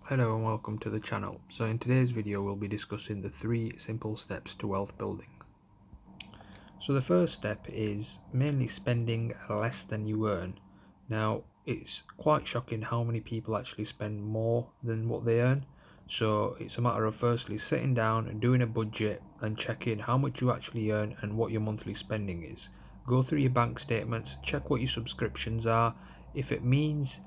Hello and welcome to the channel. So in today's video we'll be discussing the 3 simple steps to wealth building. So the first step is mainly spending less than you earn. Now it's quite shocking how many people actually spend more than what they earn. So it's a matter of firstly sitting down and doing a budget and checking how much you actually earn and what your monthly spending is. Go through your bank statements, check what your subscriptions are. If it means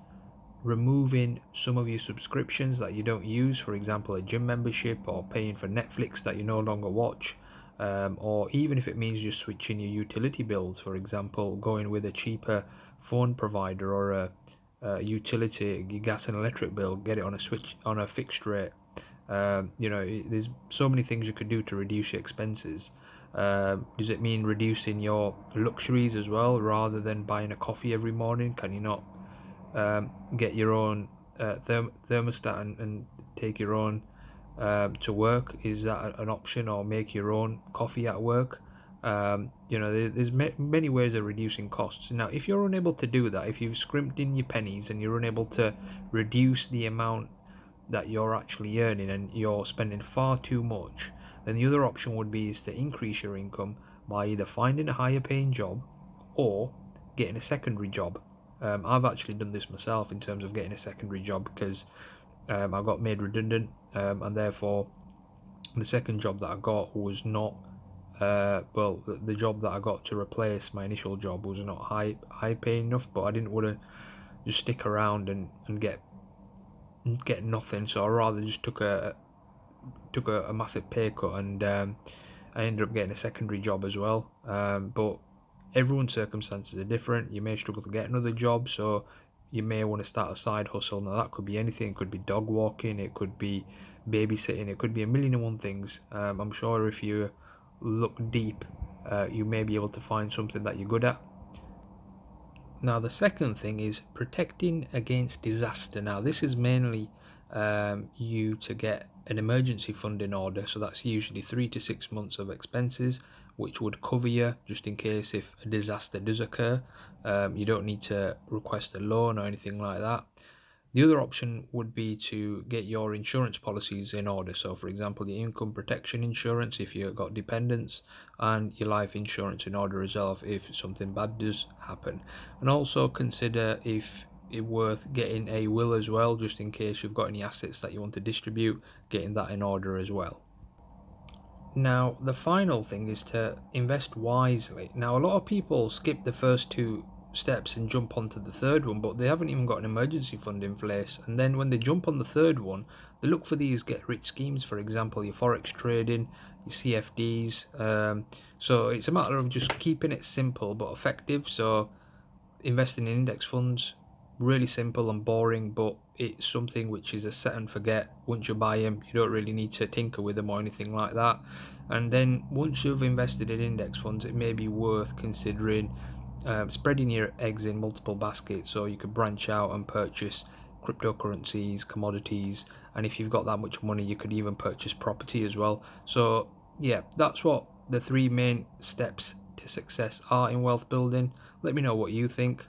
removing some of your subscriptions that you don't use, for example a gym membership or paying for Netflix that you no longer watch, or even if it means just switching your utility bills, for example going with a cheaper phone provider or a your gas and electric bill, get it on a fixed rate. There's so many things you could do to reduce your expenses. Does it mean reducing your luxuries as well, rather than buying a coffee every morning? Can you not get your own thermostat and take your own to work? Is that an option? Or make your own coffee at work? There's many ways of reducing costs. Now if you're unable to do that, if you've scrimped in your pennies and you're unable to reduce the amount that you're actually earning and you're spending far too much, then the other option would be is to increase your income by either finding a higher paying job or getting a secondary job. I've actually done this myself in terms of getting a secondary job because I got made redundant, and therefore the second job that I got was not the job that I got to replace my initial job was not high paying enough, but I didn't want to just stick around and get nothing, so I rather just took a massive pay cut, and I ended up getting a secondary job as well. But everyone's circumstances are different. You may struggle to get another job, so you may want to start a side hustle. Now that could be anything. It could be dog walking, it could be babysitting, it could be a million and one things. I'm sure if you look deep, you may be able to find something that you're good at. Now the second thing is protecting against disaster. Now this is mainly you to get an emergency fund in order, so that's usually 3 to 6 months of expenses, which would cover you just in case if a disaster does occur. You don't need to request a loan or anything like that. The other option would be to get your insurance policies in order. So for example, your income protection insurance if you've got dependents, and your life insurance in order as well if something bad does happen. And also consider if it's worth getting a will as well, just in case you've got any assets that you want to distribute, getting that in order as well. Now the final thing is to invest wisely. Now a lot of people skip the first two steps and jump onto the third one, but they haven't even got an emergency fund in place, and then when they jump on the third one, they look for these get rich schemes, for example your forex trading, your CFDs. So it's a matter of just keeping it simple but effective. So investing in index funds, really simple and boring, but it's something which is a set and forget. Once you buy them, you don't really need to tinker with them or anything like that. And then once you've invested in index funds, it may be worth considering spreading your eggs in multiple baskets, so you could branch out and purchase cryptocurrencies, commodities, and if you've got that much money, you could even purchase property as well. So yeah, that's what the 3 main steps to success are in wealth building. Let me know what you think.